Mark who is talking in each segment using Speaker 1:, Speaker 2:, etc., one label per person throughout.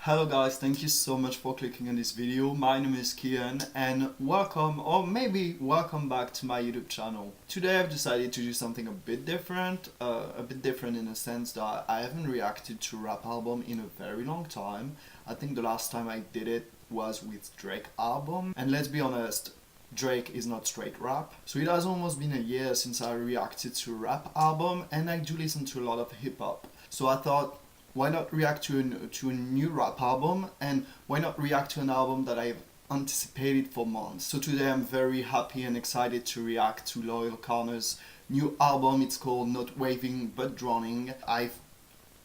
Speaker 1: Hello guys, thank you so much for clicking on this video. My name is Kian and welcome, or maybe welcome back to my YouTube channel. Today I've decided to do something a bit different in the sense that I haven't reacted to a rap album in a very long time. I think the last time I did it was with Drake album, and let's be honest, Drake is not straight rap. So it has almost been a year since I reacted to a rap album, and I do listen to a lot of hip hop. So I thought, why not react to a new rap album, and why not react to an album that I've anticipated for months. So today I'm very happy and excited to react to Loyle Carner's new album. It's called Not Waving But Drowning. I've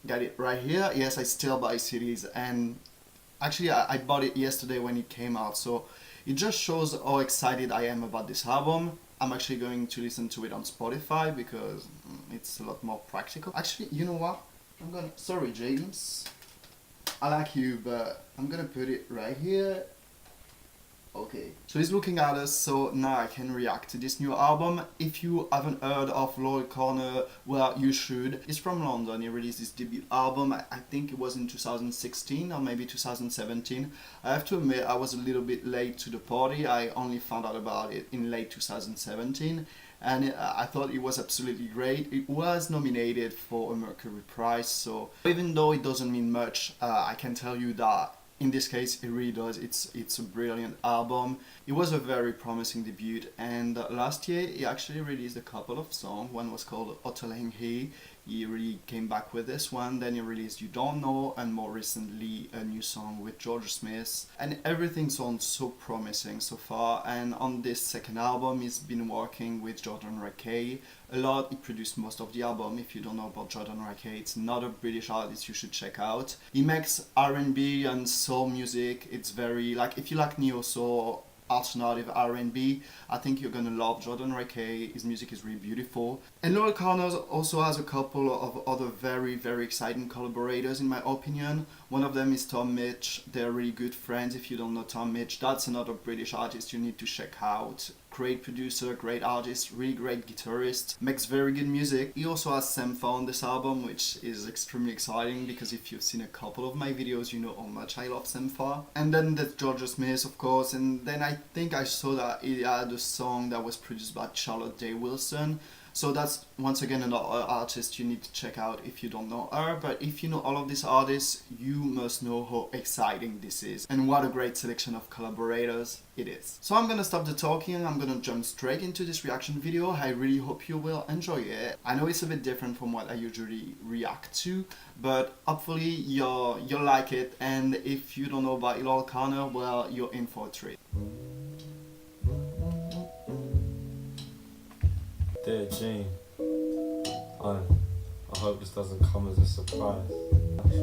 Speaker 1: got it right here. Yes, I still buy CDs, and actually I bought it yesterday when it came out, so it just shows how excited I am about this album. I'm actually going to listen to it on Spotify because it's a lot more practical. Actually, you know what? Sorry James, I like you, but I'm gonna put it right here. Okay, so he's looking at us, so now I can react to this new album. If you haven't heard of Loyle Carner, well, you should. He's from London. He released his debut album, I think it was in 2016 or maybe 2017. I have to admit I was a little bit late to the party. I only found out about it in late 2017. And I thought it was absolutely great. It was nominated for a Mercury Prize, so even though it doesn't mean much, I can tell you that in this case it really does. It's a brilliant album. It was a very promising debut, and last year he actually released a couple of songs. One was called Ottolenghi. He really came back with this one. Then he released You Don't Know, and more recently a new song with George Smith. And everything sounds so promising so far. And on this second album he's been working with Jordan Rakei a lot. He produced most of the album. If you don't know about Jordan Rakei, it's another British artist you should check out. He makes R&B and soul music. It's very, like, if you like neo soul, alternative R&B, I think you're gonna love Jordan Rakei. His music is really beautiful. And Loyle Carner also has a couple of other very exciting collaborators in my opinion. One of them is Tom Mitch. They're really good friends. If you don't know Tom Mitch, that's another British artist you need to check out. Great producer, great artist, really great guitarist, makes very good music. He also has Sampha on this album, which is extremely exciting because if you've seen a couple of my videos, you know how much I love Sampha. And then there's George Smith, of course, and then I think I saw that he had a song that was produced by Charlotte Day Wilson. So that's once again another artist you need to check out if you don't know her. But if you know all of these artists, you must know how exciting this is and what a great selection of collaborators it is. So I'm gonna stop the talking, I'm gonna jump straight into this reaction video. I really hope you will enjoy it. I know it's a bit different from what I usually react to, but hopefully you'll like it. And if you don't know about Loyle Carner, well, you're in for a treat.
Speaker 2: Dear Jean, I hope this doesn't come as a surprise,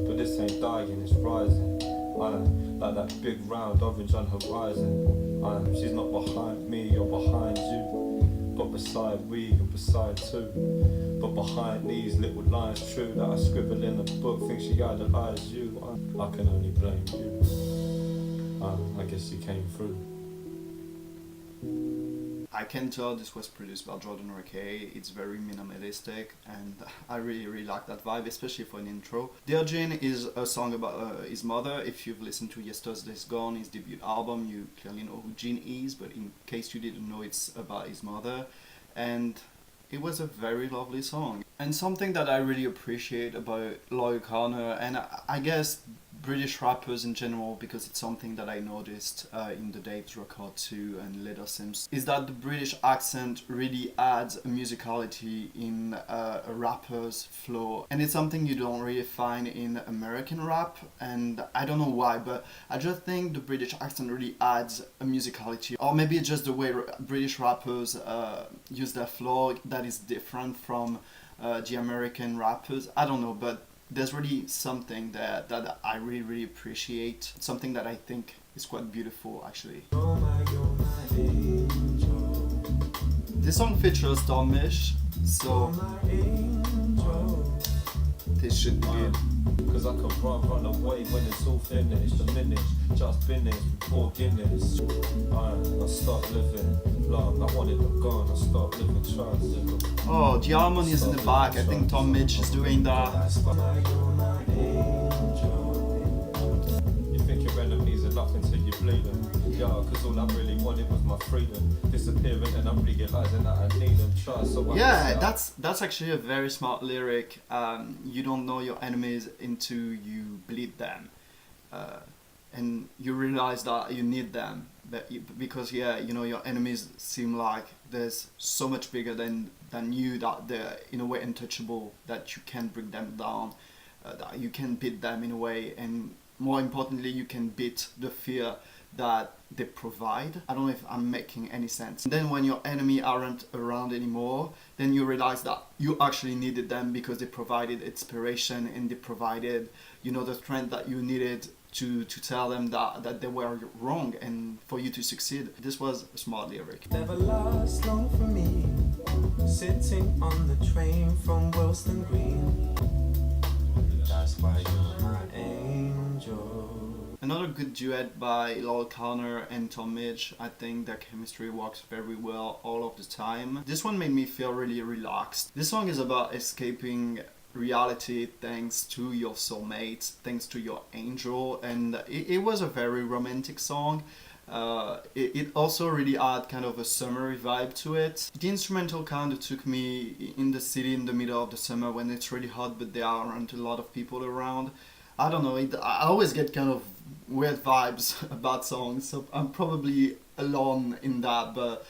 Speaker 2: but this ain't dying, it's rising. Like that big round orange on horizon. She's not behind me or behind you, but beside we and beside two. But behind these little lines true that I scribble in a book, think she idolized you. I can only blame you. I guess you came through.
Speaker 1: I can tell this was produced by Jordan Rakei. It's very minimalistic, and I really like that vibe, especially for an intro. Dear Jean is a song about his mother. If you've listened to Yesterday's Gone, his debut album, you clearly know who Jean is, but in case you didn't know, it's about his mother. And it was a very lovely song. And something that I really appreciate about Loyle Carner, and I guess British rappers in general, because it's something that I noticed in the Dave's record too and Little Sims, is that the British accent really adds a musicality in a rapper's flow, and it's something you don't really find in American rap. And I don't know why, but I just think the British accent really adds a musicality, or maybe it's just the way British rappers use their flow that is different from the American rappers. I don't know, but there's really something that I really appreciate. Something that I think is quite beautiful, actually. This song features Tom Mitch, so this should be good.
Speaker 2: Cause I can run away when it's all finished. Diminished, just finished, before Guinness. I start living long, I wanted them gone, I start living trust.
Speaker 1: Oh, the harmony is in the back. I think Tom Mitch is doing that.
Speaker 2: nothing till you bleeding. Yeah, cause all I really wanted was my freedom. Disappearing and I'm realizing that I need them. Try so
Speaker 1: yeah, that's actually a very smart lyric. You don't know your enemies until you bleed them. And you realize that you need them. Because yeah, you know, your enemies seem like there's so much bigger than you, that they're in a way untouchable, that you can bring them down, that you can beat them in a way, and more importantly you can beat the fear that they provide. I don't know if I'm making any sense. And then when your enemy aren't around anymore, then you realize that you actually needed them, because they provided inspiration and they provided, you know, the strength that you needed to tell them that they were wrong and for you to succeed. This was a smart lyric.
Speaker 3: Never last long for me, sitting on the train from Wilston Green. That's why you're my angel.
Speaker 1: Another good duet by Loyle Carner and Tom Midge. I think their chemistry works very well all of the time. This one made me feel really relaxed. This song is about escaping reality thanks to your soulmate, thanks to your angel, and it was a very romantic song. It also really had kind of a summery vibe to it. The instrumental kind of took me in the city in the middle of the summer when it's really hot but there aren't a lot of people around. I don't know, I always get kind of weird vibes about songs, so I'm probably alone in that, but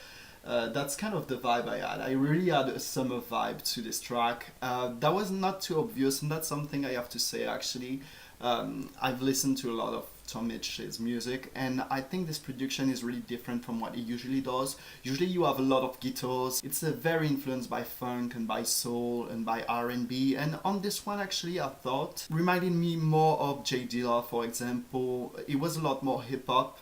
Speaker 1: that's kind of the vibe I had. I really had a summer vibe to this track. That was not too obvious, and that's something I have to say actually. I've listened to a lot of Tom Midge's music, and I think this production is really different from what he usually does. Usually you have a lot of guitars. It's very influenced by funk and by soul and by R&B, and on this one actually I thought reminded me more of J Dilla, for example. It was a lot more hip-hop,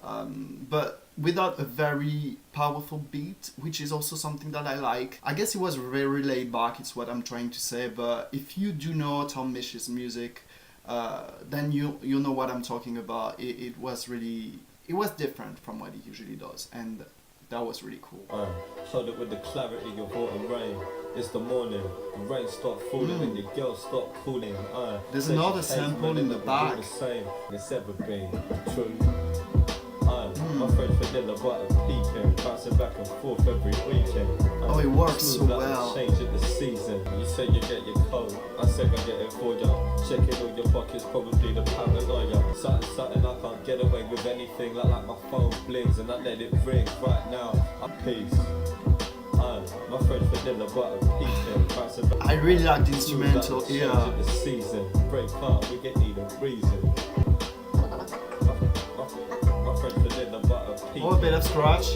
Speaker 1: but without a very powerful beat, which is also something that I like. I guess it was very laid back, it's what I'm trying to say, but if you do know Tom Midge's music, then you know what I'm talking about. It was different from what he usually does, and that was really cool.
Speaker 2: Hold it with the clarity of autumn rain. It's the morning, the rain stopped falling and your girl stopped cooling.
Speaker 1: There's another sample in the back.
Speaker 2: The same it's ever been true. My friend Vanilla butter pecan, bouncing back and forth every weekend.
Speaker 1: Oh, it works so well.
Speaker 2: Change it this season. You said you get your coat, I said I get it for ya. Checking all your pockets, probably the paranoia. Something I can't get away with anything. Like my phone blings and I let it ring right now. I'm peace. My friend Vanilla butter pecan, bouncing back.
Speaker 1: I really like the instrumental here.
Speaker 2: Change it this season. Break up, we get need a reason.
Speaker 1: Oh, a bit of scratch.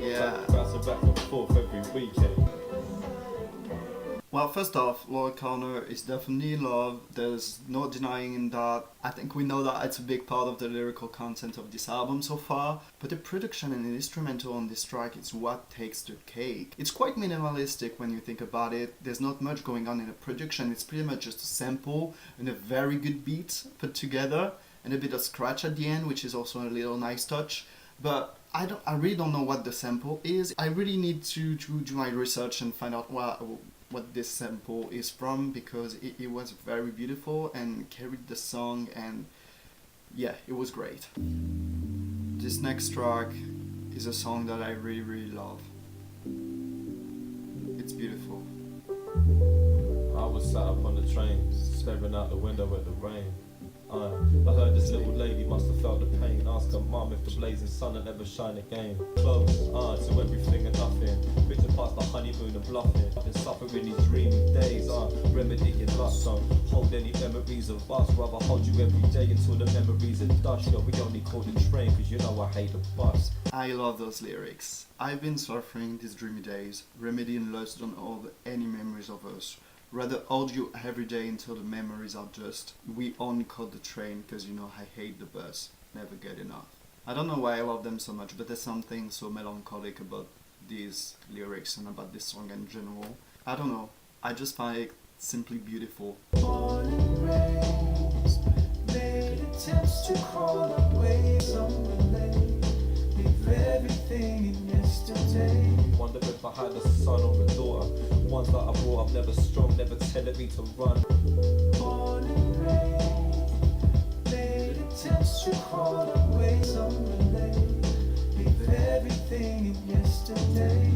Speaker 1: Yeah.
Speaker 2: Back and forth every weekend.
Speaker 1: Well, first off, Loyle Carner is definitely in love. There's no denying that. I think we know that it's a big part of the lyrical content of this album so far, but the production and the instrumental on this track is what takes the cake. It's quite minimalistic when you think about it. There's not much going on in the production. It's pretty much just a sample and a very good beat put together, and a bit of scratch at the end, which is also a little nice touch. But I really don't know what the sample is. I really need to do my research and find out what this sample is from, because it was very beautiful and carried the song, and yeah, it was great. This next track is a song that I really love. It's beautiful.
Speaker 2: I was sat up on the train, staring out the window at the rain. I heard this little lady must have felt the pain. Ask her mum if the blazing sun had ever shine again. Close, to everything and nothing. Picture past the honeymoon and bluffing. I've been suffering these dreamy days. Remedying lust, hold any memories of us. Rather hold you every day until the memories are dust. Yo, we only call the train cause you know I hate the bus.
Speaker 1: I love those lyrics. I've been suffering these dreamy days. Remedying lust don't hold any memories of us. Rather hold you every day until the memories are just. We only call the train because you know I hate the bus. Never get enough. I don't know why I love them so much, but there's something so melancholic about these lyrics and about this song in general. I don't know. I just find it simply beautiful.
Speaker 3: Morning rains made attempts to crawl away somewhere late. Leave everything in yesterday.
Speaker 2: Wonder if I had a son or a daughter. Ones that I brought up never strong, never telling me to run.
Speaker 3: Morning rain made you call away summer late. Leave everything in yesterday.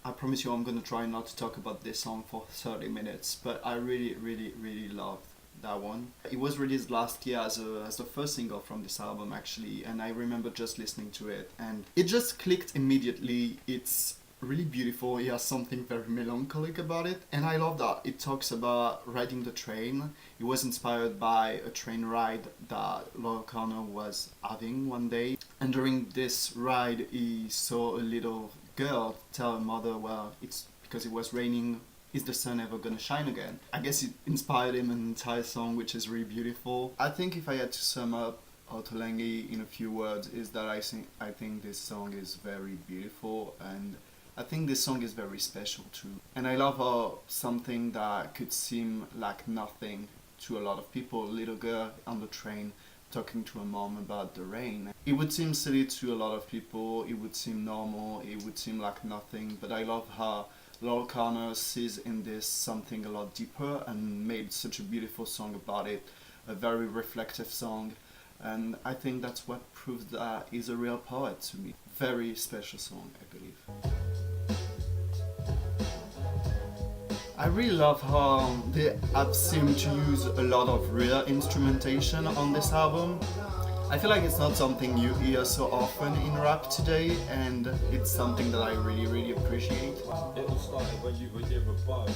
Speaker 1: I promise you I'm gonna try not to talk about this song for 30 minutes, but I really loved that one. It was released last year as the first single from this album actually, and I remember just listening to it and it just clicked immediately. It's really beautiful, it has something very melancholic about it, and I love that it talks about riding the train. It was inspired by a train ride that Loyle Carner was having one day, and during this ride he saw a little girl tell her mother, well, it's because it was raining, is the sun ever gonna shine again? I guess it inspired him an entire song, which is really beautiful. I think if I had to sum up Ottolenghi in a few words, is that I think this song is very beautiful, and I think this song is very special too. And I love how something that could seem like nothing to a lot of people, a little girl on the train talking to her mom about the rain. It would seem silly to a lot of people, it would seem normal, it would seem like nothing, but I love how Loyle Carner sees in this something a lot deeper and made such a beautiful song about it, a very reflective song, and I think that's what proves that he's a real poet to me. Very special song, I believe. I really love how they have seemed to use a lot of real instrumentation on this album. I feel like it's not something you hear so often in rap today, and it's something that I really appreciate.
Speaker 2: It all started when you were year above,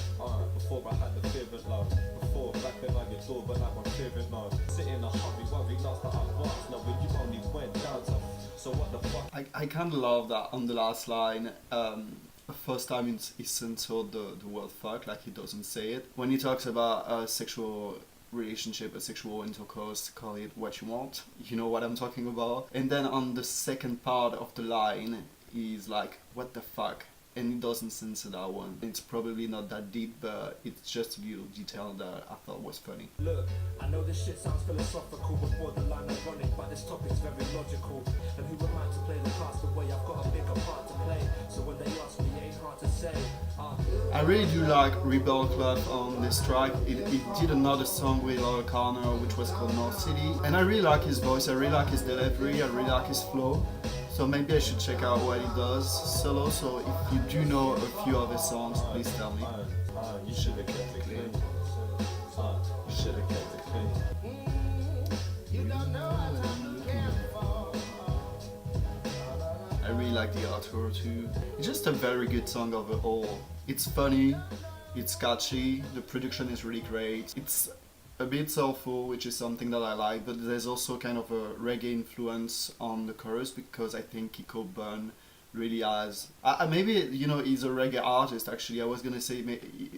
Speaker 2: before I had the fear of love. Before, back then I get all, but now I'm fearing love. Sit in a hurry, worry, not that I was. No, when you only went down to, so what the fuck?
Speaker 1: I kind of love that on the last line. First time he censored the word fuck, like he doesn't say it. When he talks about a sexual relationship, a sexual intercourse, call it what you want, you know what I'm talking about. And then on the second part of the line, he's like, what the fuck? And he doesn't censor that one. It's probably not that deep, but it's just a little detail that I thought was funny.
Speaker 4: Look, I know this shit sounds philosophical, but borderline ironic, but this topic's very logical. And who am I to play the cast away? I've got a bigger part to play, so when they ask me, it ain't hard to say.
Speaker 1: I really do like Rebel Club on this track. It did another song with Loyle Carner, which was called North City, and I really like his voice, I really like his delivery, I really like his flow. So maybe I should check out what he does solo. So if you do know a few of his songs, please tell me.
Speaker 2: You should have kept it clean. You should have kept it clean.
Speaker 1: I really like the outro too. It's just a very good song overall. It's funny, it's catchy, the production is really great. It's a bit soulful, which is something that I like, but there's also kind of a reggae influence on the chorus, because I think Kiko Bun really has... maybe, you know, he's a reggae artist actually. I was gonna say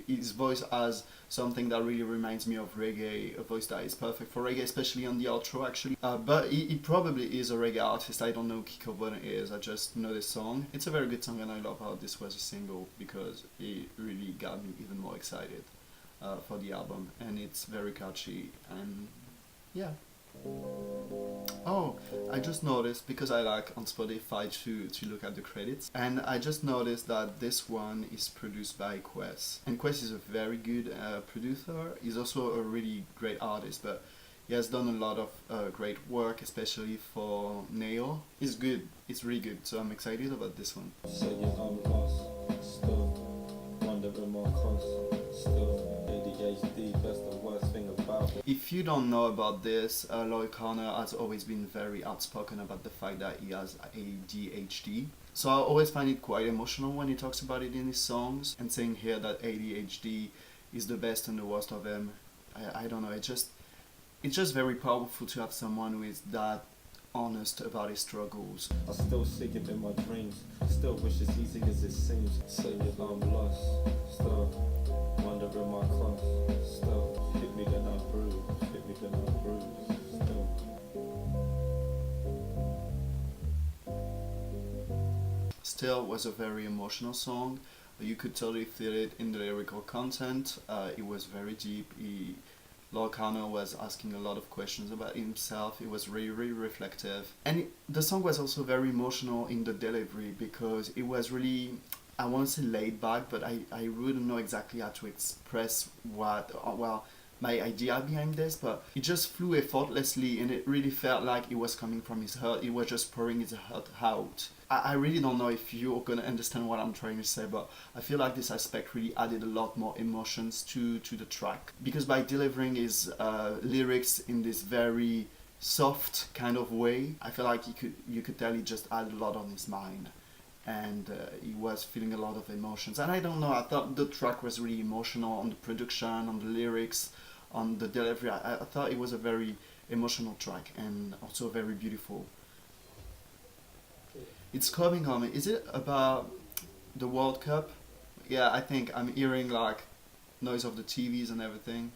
Speaker 1: his voice has something that really reminds me of reggae, a voice that is perfect for reggae, especially on the outro actually. But he probably is a reggae artist. I don't know who Kiko Bun is, I just know this song. It's a very good song, and I love how this was a single, because it really got me even more excited for the album, and it's very catchy, and yeah. Oh, I just noticed, because I like on Spotify to look at the credits, and I just noticed that this one is produced by Quest, and Quest is a very good producer. He's also a really great artist, but he has done a lot of great work, especially for Neo. It's good, it's really good, so I'm excited about this one.
Speaker 2: Say your own loss, still wondering my cost, still ADHD, that's the worst thing about it.
Speaker 1: If you don't know about this, Loyle Carner has always been very outspoken about the fact that he has ADHD. So I always find it quite emotional when he talks about it in his songs, and saying here that ADHD is the best and the worst of him. I don't know, it's just very powerful to have someone who is that honest about his struggles.
Speaker 2: I still seek it in my dreams, still wish as easy as it seems. Say that I'm lost, still wondering my cost, still hit me then I bruise, hit me then I bruise, still.
Speaker 1: Still was a very emotional song. You could totally feel it in the lyrical content. It was very deep. Loyle Carner was asking a lot of questions about himself. It was really reflective, and the song was also very emotional in the delivery, because it was really I want to say laid back, but I wouldn't know exactly how to express what, well, my idea behind this, but it just flew effortlessly and it really felt like it was coming from his heart. It was just pouring his heart out. I really don't know if you're gonna understand what I'm trying to say, but I feel like this aspect really added a lot more emotions to the track, because by delivering his lyrics in this very soft kind of way, I feel like you could tell he just had a lot on his mind, and he was feeling a lot of emotions. And I don't know, I thought the track was really emotional on the production, on the lyrics, on the delivery. I thought it was a very emotional track and also very beautiful. It's coming on. Is it about the World Cup? Yeah, I think I'm hearing like noise of the TVs and everything.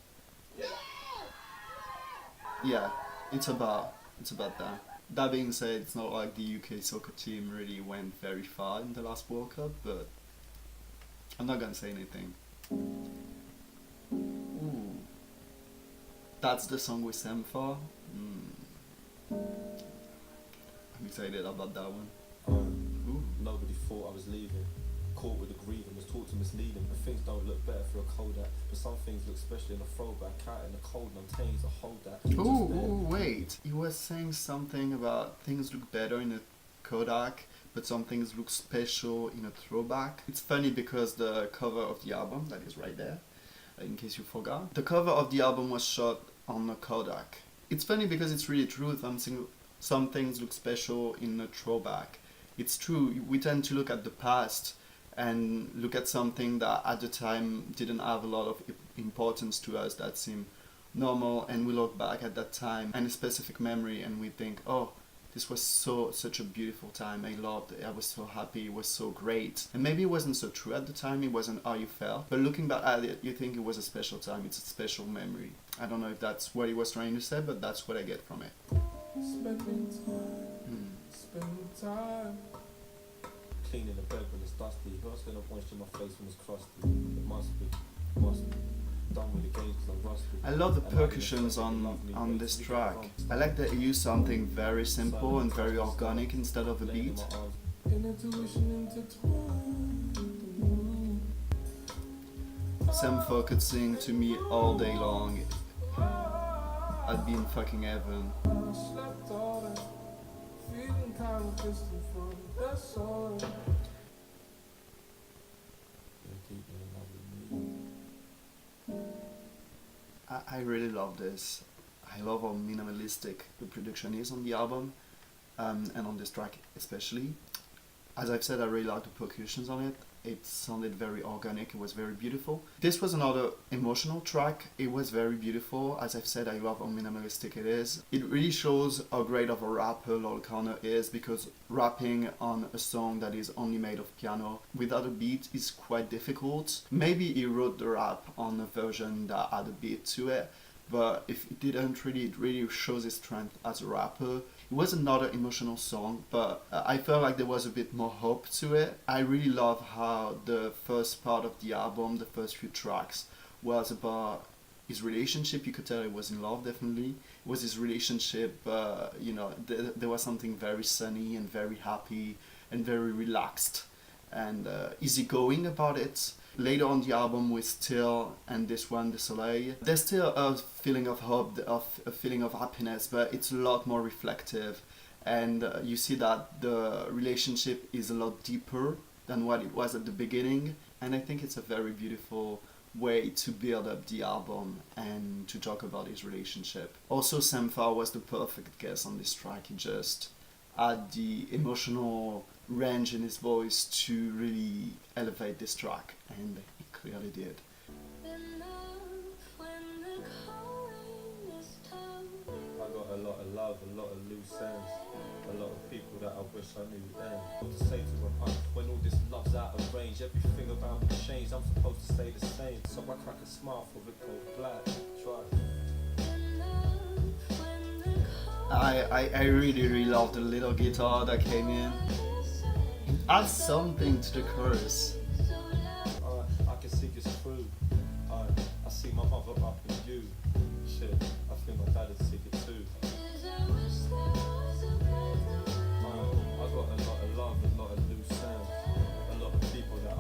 Speaker 1: Yeah, it's about that. That being said, it's not like the UK soccer team really went very far in the last World Cup, but I'm not gonna say anything. Ooh. That's the song with Sam for. I'm excited about that one. Ooh.
Speaker 2: Nobody thought I was leaving. Caught with the grieving, was taught to mislead them. But things don't look better for a Kodak. But some things look special in a throwback. Out in the cold, no tames, I hold that.
Speaker 1: Ooh, wait. He was saying something about things look better in a Kodak, but some things look special in a throwback. It's funny because the cover of the album, that is right there, in case you forgot, the cover of the album was shot on a Kodak. It's funny because it's really true. Some things look special in a throwback. It's true, we tend to look at the past and look at something that at the time didn't have a lot of importance to us, that seemed normal, and we look back at that time and a specific memory and we think, oh, this was such a beautiful time, I loved it, I was so happy, it was so great. And maybe it wasn't so true at the time, it wasn't how you felt, but looking back at it, you think it was a special time, it's a special memory. I don't know if that's what he was trying to say, but that's what I get from it.
Speaker 3: Spending time.
Speaker 2: Cleaning the bed when it's dusty. Who else gonna moisture my face when it's crusty? It must be. Done with the games 'cause I'm rusty.
Speaker 1: I love the percussions on this track. I like that he used something very simple and very organic instead of a beat. Sam Fo could sing to me all day long. I'd be in fucking heaven. I really love this. I love how minimalistic the production is on the album, and on this track especially. As I've said, I really like the percussions on it. It sounded very organic, it was very beautiful. This was another emotional track, it was very beautiful. As I've said, I love how minimalistic it is. It really shows how great of a rapper Loyle Carner is, because rapping on a song that is only made of piano without a beat is quite difficult. Maybe he wrote the rap on a version that had a beat to it, but if it didn't, it really shows his strength as a rapper. It was another emotional song, but I felt like there was a bit more hope to it. I really love how the first part of the album, the first few tracks, was about his relationship. You could tell he was in love, definitely. It was his relationship, there was something very sunny and very happy and very relaxed and easygoing about it. Later on the album with Still and this one, Desoleil, there's still a feeling of hope, a feeling of happiness, but it's a lot more reflective, and you see that the relationship is a lot deeper than what it was at the beginning, and I think it's a very beautiful way to build up the album and to talk about his relationship. Also, Sam Fa was the perfect guest on this track. He just had the emotional range in his voice to really elevate this track, and he clearly did.
Speaker 2: I got a lot of love, a lot of loose ends, a lot of people that I wish I knew then. What to say to them, when all this love's out of range, everything around me changed, I'm supposed to stay the same. So I crack a smile for it goes black, try.
Speaker 1: I really love the little guitar that came in. It adds something to the chorus.
Speaker 2: I can see it's true. I see my mother up in you. Shit, I think my dad would see it too. I got a lot of love, a lot of loose ends, a lot of people that I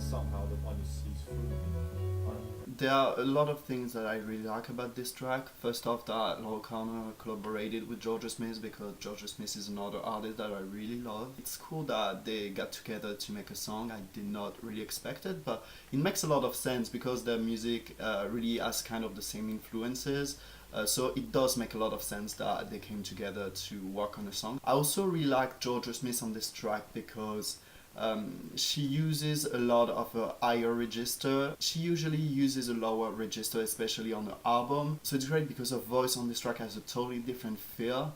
Speaker 2: somehow the one who sees through me.
Speaker 1: There are a lot of things that I really like about this track. First off, that Loyle Carner collaborated with Georgia Smith, because Georgia Smith is another artist that I really love. It's cool that they got together to make a song. I did not really expect it, but it makes a lot of sense because their music really has kind of the same influences. So it does make a lot of sense that they came together to work on a song. I also really like Georgia Smith on this track because she uses a lot of a higher register. She usually uses a lower register, especially on the album. So it's great because her voice on this track has a totally different feel.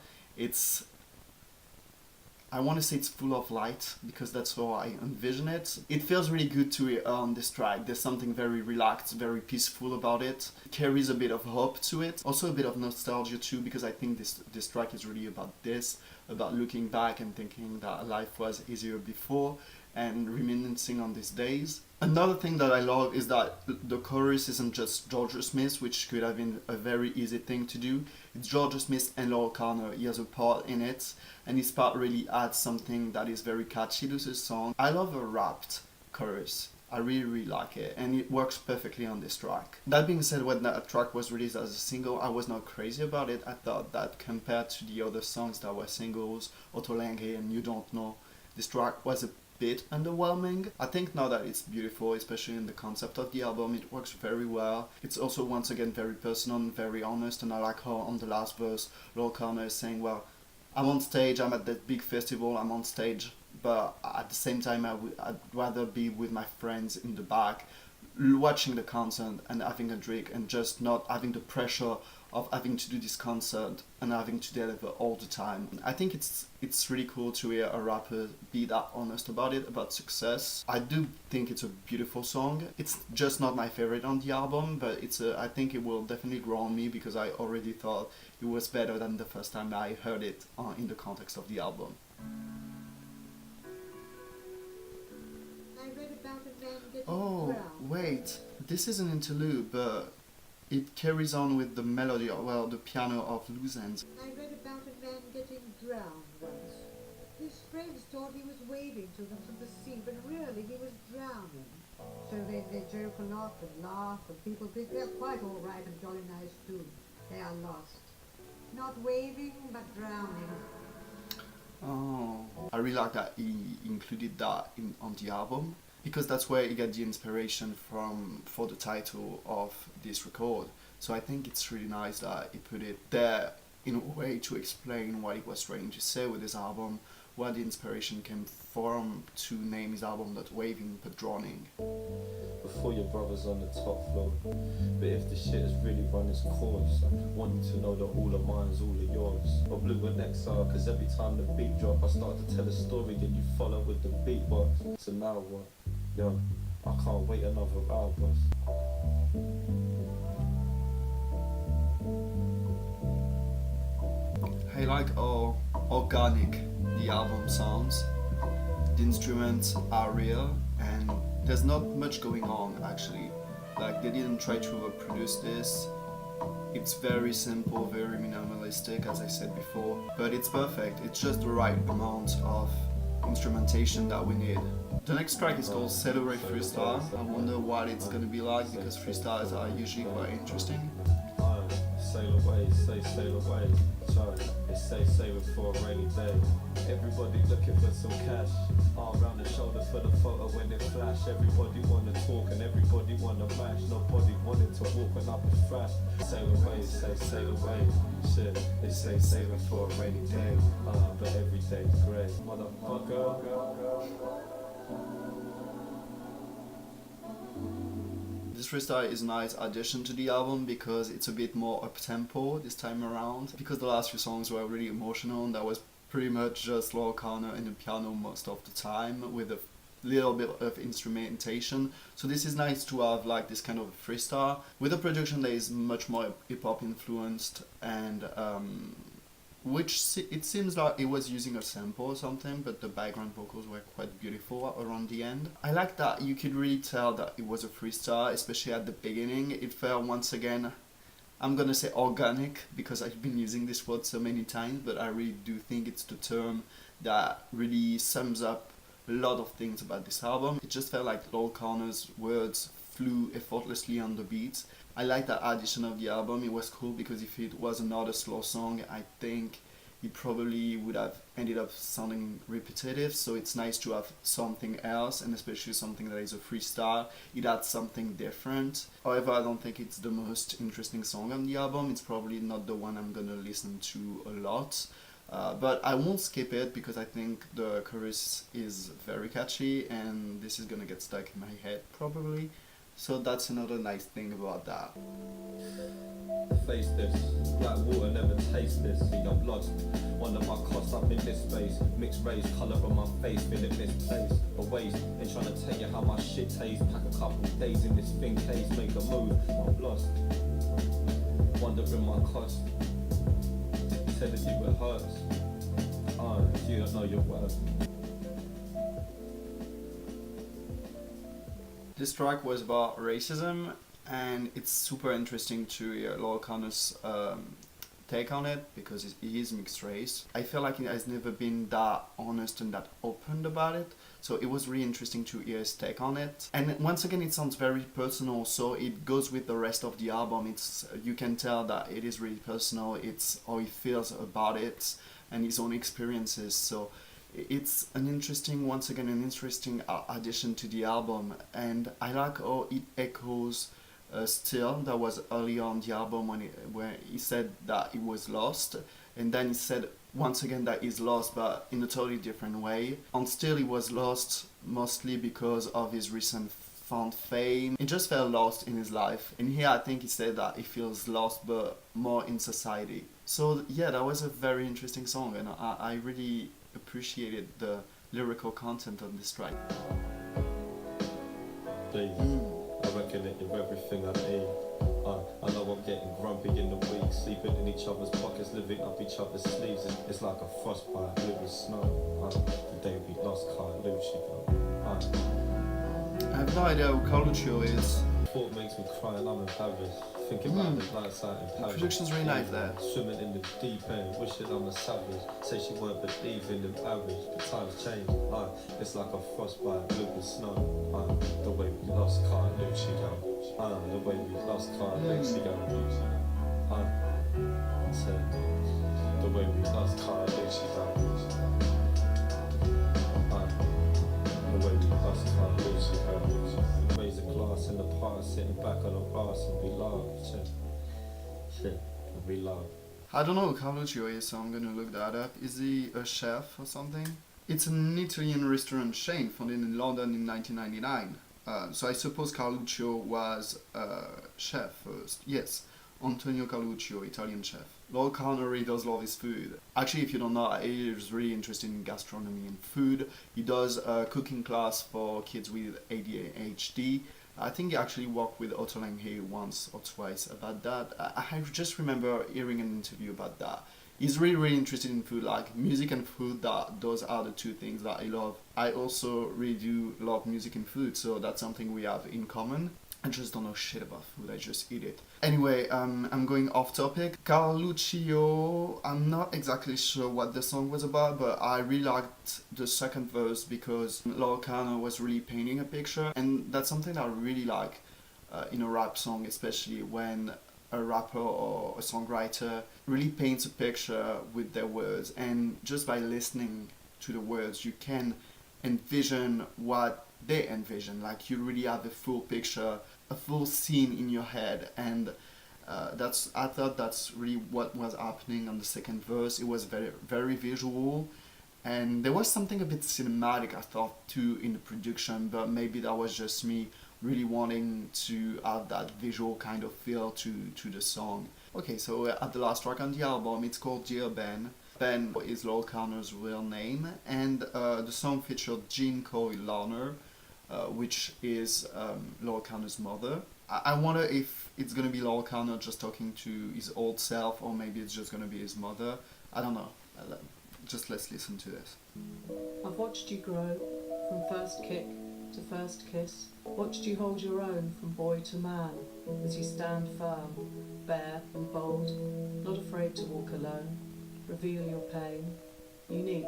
Speaker 1: I want to say it's full of light because that's how I envision it. It feels really good to hear on this track. There's something very relaxed, very peaceful about it. It carries a bit of hope to it. Also a bit of nostalgia too, because I think this track is really about this, about looking back and thinking that life was easier before and reminiscing on these days. Another thing that I love is that the chorus isn't just Georgia Smith, which could have been a very easy thing to do. It's Georgia Smith and Loyle Carner. He has a part in it, and his part really adds something that is very catchy to the song. I love a rapped chorus. I really like it, and it works perfectly on this track. That being said, when that track was released as a single, I was not crazy about it. I thought that compared to the other songs that were singles, Ottolenghi and You Don't Know, this track was a bit underwhelming. I think now that it's beautiful, especially in the concept of the album, it works very well. It's also once again very personal and very honest, and I like how on the last verse Loyle Carner is saying, well, I'm on stage, I'm at that big festival, I'm on stage, but at the same time I'd rather be with my friends in the back watching the concert and having a drink and just not having the pressure of having to do this concert and having to deliver all the time. I think it's really cool to hear a rapper be that honest about it, about success. I do think it's a beautiful song. It's just not my favorite on the album, but I think it will definitely grow on me because I already thought it was better than the first time I heard it in the context of the album.
Speaker 5: I read about a man getting
Speaker 1: Oh,
Speaker 5: drowned.
Speaker 1: wait, this is an interlude, but it carries on with the melody, well, the piano of Loose Ends.
Speaker 5: I read about a man getting drowned once. His friends thought he was waving to them from the sea, but really he was drowning. So they joke a lot and laugh, and people think they're quite all right and jolly nice too. They are lost. Not waving, but drowning.
Speaker 1: Oh, I really like that he included that on the album, because that's where he got the inspiration for the title of this record. So I think it's really nice that he put it there in a way to explain what he was trying to say with his album, where the inspiration came from to name his album not Waving but Drowning.
Speaker 2: Before your brother's on the top floor, but if the shit has really run its course, I want you to know that all of mine's all of yours. I blew an XR cause every time the beat drop I start to tell a story and you follow with the beatbox. So now what? Yo, I can't wait another hour, boss.
Speaker 1: I like how organic the album sounds. The instruments are real and there's not much going on actually. Like they didn't try to reproduce this. It's very simple, very minimalistic as I said before, but it's perfect. It's just the right amount of instrumentation that we need. The next track is called Desoleil Freestyle. I wonder what it's gonna be like because freestyles are usually quite interesting.
Speaker 2: Sail away, sail away. Sorry, they say save it for a rainy day. Everybody looking for some cash. Arm around the shoulder for the photo when it flash. Everybody wanna talk and everybody wanna mash. Nobody wanted to walk when I was fast. Sail away, sail away. Shit, they say save it for a rainy day. But every day's great. Motherfucker.
Speaker 1: This freestyle is a nice addition to the album because it's a bit more up-tempo this time around. Because the last few songs were really emotional and that was pretty much just Loyle Carner and the piano most of the time with a little bit of instrumentation. So this is nice to have like this kind of freestyle with a production that is much more hip-hop influenced and which it seems like it was using a sample or something, but the background vocals were quite beautiful around the end. I like that you could really tell that it was a freestyle, especially at the beginning. It felt once again, I'm gonna say organic because I've been using this word so many times, but I really do think it's the term that really sums up a lot of things about this album. It just felt like Loyle Carner's words flew effortlessly on the beat. I like that addition of the album. It was cool because if it was another slow song, I think it probably would have ended up sounding repetitive. So it's nice to have something else, and especially something that is a freestyle. It adds something different. However, I don't think it's the most interesting song on the album. It's probably not the one I'm gonna listen to a lot. But I won't skip it because I think the chorus is very catchy and this is gonna get stuck in my head probably. So that's another nice thing about that.
Speaker 2: Face this, black water never taste this. See, I'm lost, wonder my cost up in this space. Mixed race, colour on my face, feeling misplaced. A waste, ain't trying to tell you how my shit tastes. Pack a couple days in this thing case, make a move. I'm lost, wondering my cost. Telling you it hurts. You don't know your worth.
Speaker 1: This track was about racism, and it's super interesting to hear Loyle Carner's take on it because he is mixed race. I feel like he has never been that honest and that open about it, so it was really interesting to hear his take on it. And once again, it sounds very personal, so it goes with the rest of the album. It's you can tell that it is really personal. It's how he feels about it and his own experiences. So it's an interesting, once again, an interesting addition to the album, and I like how it echoes Still. That was early on the album where he said that he was lost, and then he said once again that he's lost, but in a totally different way. On Still, he was lost mostly because of his recent found fame. He just felt lost in his life, and here I think he said that he feels lost but more in society. So yeah, that was a very interesting song, and I really appreciated the lyrical content of this track.
Speaker 2: Please, I reckon that you're everything I need. I know I'm getting grumpy in the week, sleeping in each other's pockets, living up each other's sleeves. It's like a frostbite, blue with snow. The day we lost Carlucci.
Speaker 1: I have no idea who Carlucci is.
Speaker 2: Thought makes me cry and I'm embarrassed. Thinking about the nights out in
Speaker 1: The
Speaker 2: Paris.
Speaker 1: production's really nice there.
Speaker 2: Swimming in the deep end, wishing I'm a savage. Say she weren't believing in average, but times change. It's like a frostbite, blue with snow. The way we lost Carlucci, the way we lost Carlucci, the way we lost Carlucci, the way we lost Carlucci. Raise a glass in the park, sitting back on a grass and we laugh. Shit, and we laugh.
Speaker 1: I don't know who Carlucci is, so I'm gonna look that up. Is he a chef or something? It's an Italian restaurant chain founded in London in 1999. So I suppose Carlucci was a chef first. Yes, Antonio Carlucci, Italian chef. Loyle Carner really does love his food. Actually, if you don't know, he is really interested in gastronomy and food. He does a cooking class for kids with ADHD. I think he actually worked with Ottolenghi once or twice about that. I just remember hearing an interview about that. He's really, really interested in food, like music and food. Those are the two things that I love. I also really do love music and food, so that's something we have in common. I just don't know shit about food, I just eat it. Anyway, I'm going off topic. Carlucci, I'm not exactly sure what the song was about, but I really liked the second verse because Loyle Carner was really painting a picture, and that's something I really like in a rap song, especially when a rapper or a songwriter really paints a picture with their words, and just by listening to the words you can envision what they envision. Like you really have a full picture, a full scene in your head, and I thought that's really what was happening on the second verse. It was very, very visual, and there was something a bit cinematic I thought too in the production, but maybe that was just me really wanting to have that visual kind of feel to the song. Okay, so at the last track on the album, it's called Dear Ben. Ben is Loyle Carner's real name, and the song featured Jean Larner, which is Loyle Carner's mother. I wonder if it's gonna be Loyle Carner just talking to his old self, or maybe it's just gonna be his mother. I don't know. Just let's listen to this.
Speaker 6: I've watched you grow from first kick to first kiss, watched you hold your own from boy to man, as you stand firm, bare and bold, not afraid to walk alone, reveal your pain, unique,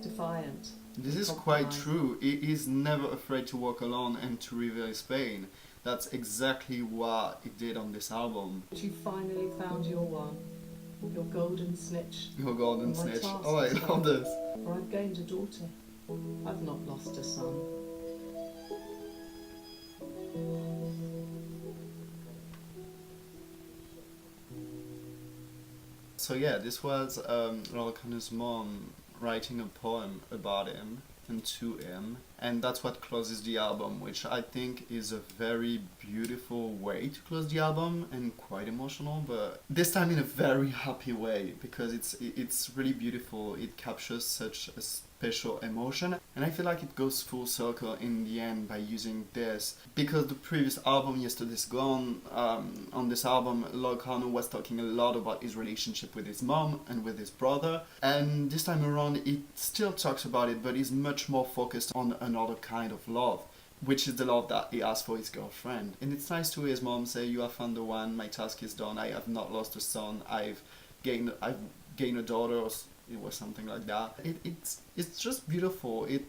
Speaker 6: defiant.
Speaker 1: This is
Speaker 6: Compromise.
Speaker 1: quite true. He is never afraid to walk alone and to reveal his pain. That's exactly what he did on this album.
Speaker 6: But you finally found your one, your golden snitch.
Speaker 1: Your golden
Speaker 6: My
Speaker 1: snitch.
Speaker 6: task
Speaker 1: Oh, I
Speaker 6: is
Speaker 1: love
Speaker 6: done.
Speaker 1: this.
Speaker 6: For I've gained a daughter. I've not lost a son.
Speaker 1: So yeah, this was Loyle Carner's mom writing a poem about him and to him, and that's what closes the album, which I think is a very beautiful way to close the album and quite emotional, but this time in a very happy way, because it's really beautiful. It captures such a special emotion, and I feel like it goes full circle in the end by using this, because the previous album, Yesterday's Gone, on this album Loyle Carner was talking a lot about his relationship with his mom and with his brother, and this time around it still talks about it, but he's much more focused on another kind of love, which is the love that he has for his girlfriend. And it's nice to hear his mom say, "You have found the one, my task is done, I have not lost a son, I've gained a daughter," or it was something like that. It's just beautiful. It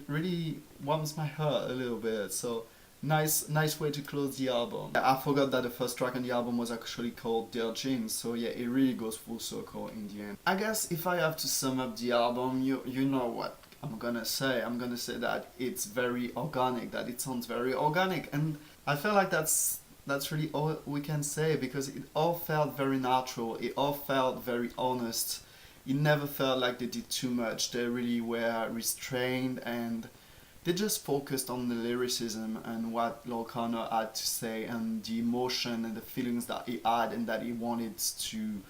Speaker 1: really warms my heart a little bit. So nice way to close the album. I forgot that the first track on the album was actually called Dear Jeans, so yeah, it really goes full circle in the end. I guess if I have to sum up the album, you know what I'm gonna say. I'm gonna say that it's very organic, that it sounds very organic, and I feel like that's really all we can say, because it all felt very natural, it all felt very honest. It never felt like they did too much. They really were restrained, and they just focused on the lyricism and what Loyle Carner had to say, and the emotion and the feelings that he had and that he wanted to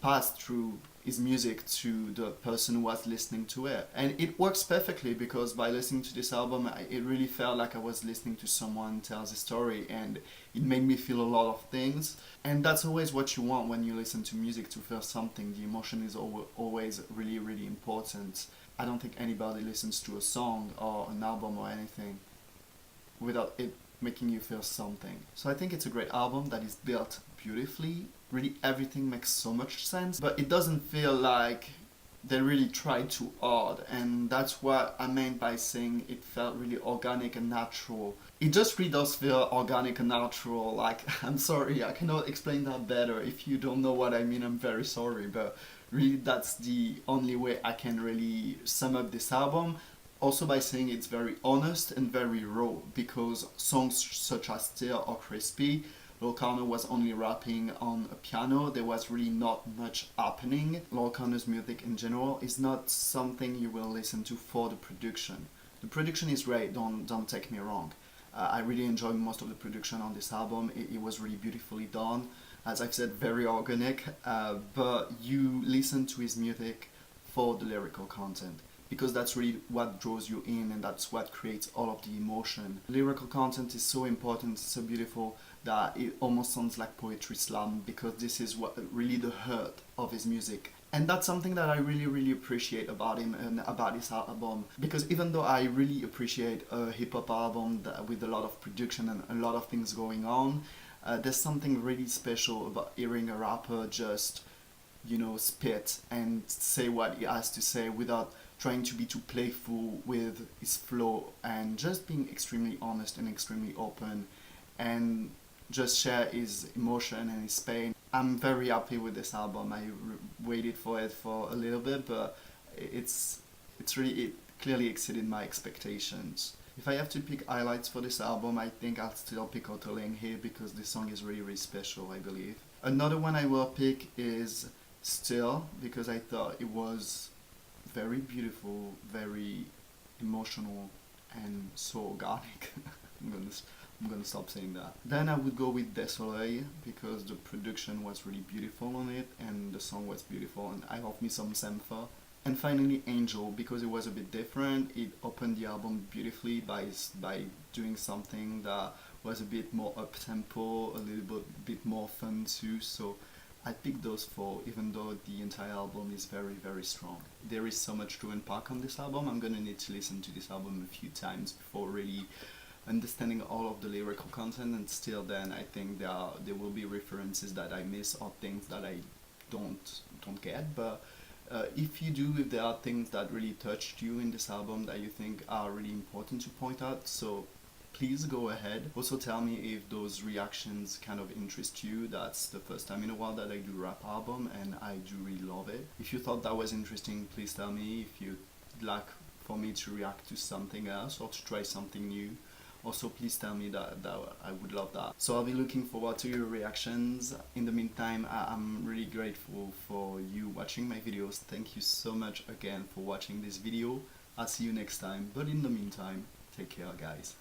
Speaker 1: pass through his music to the person who was listening to it. And it works perfectly, because by listening to this album, it really felt like I was listening to someone tells a story, and it made me feel a lot of things. And that's always what you want when you listen to music, to feel something. The emotion is always really, really important. I don't think anybody listens to a song or an album or anything without it making you feel something. So I think it's a great album that is built beautifully. Really everything makes so much sense, but it doesn't feel like they really tried too hard, and that's what I meant by saying it felt really organic and natural. It just really does feel organic and natural. Like, I'm sorry, I cannot explain that better. If you don't know what I mean, I'm very sorry, but really that's the only way I can really sum up this album. Also by saying it's very honest and very raw, because songs such as Still or Crispy, Loyle Carner was only rapping on a piano. There was really not much happening. Loyle Carner's music in general is not something you will listen to for the production. The production is great, don't take me wrong. I really enjoyed most of the production on this album. It was really beautifully done. As I've said, very organic, but you listen to his music for the lyrical content, because that's really what draws you in, and that's what creates all of the emotion. Lyrical content is so important, so beautiful, that it almost sounds like poetry slam, because this is what really the heart of his music. And that's something that I really, really appreciate about him and about his album, because even though I really appreciate a hip-hop album with a lot of production and a lot of things going on, there's something really special about hearing a rapper just, spit and say what he has to say without trying to be too playful with his flow, and just being extremely honest and extremely open, and just share his emotion and his pain. I'm very happy with this album. I waited for it for a little bit, but it clearly exceeded my expectations. If I have to pick highlights for this album, I think I'll still pick Ottolenghi, because this song is really, really special, I believe. Another one I will pick is Still, because I thought it was very beautiful, very emotional, and so organic. I'm gonna stop saying that. Then I would go with Desoleil, because the production was really beautiful on it, and the song was beautiful, and I love me some Sampha. And finally Angel, because it was a bit different. It opened the album beautifully by doing something that was a bit more up-tempo, a little bit more fun too, so I picked those four, even though the entire album is very, very strong. There is so much to unpack on this album. I'm gonna need to listen to this album a few times before really understanding all of the lyrical content, and still then I think there will be references that I miss or things that I don't get, but If you do, if there are things that really touched you in this album that you think are really important to point out, so please go ahead. Also tell me if those reactions kind of interest you. That's the first time in a while that I do rap album, and I do really love it. If you thought that was interesting, please tell me. If you'd like for me to react to something else or to try something new, also please tell me that I would love that. So I'll be looking forward to your reactions. In the meantime, I'm really grateful for you watching my videos. Thank you so much again for watching this video. I'll see you next time, but in the meantime, take care guys.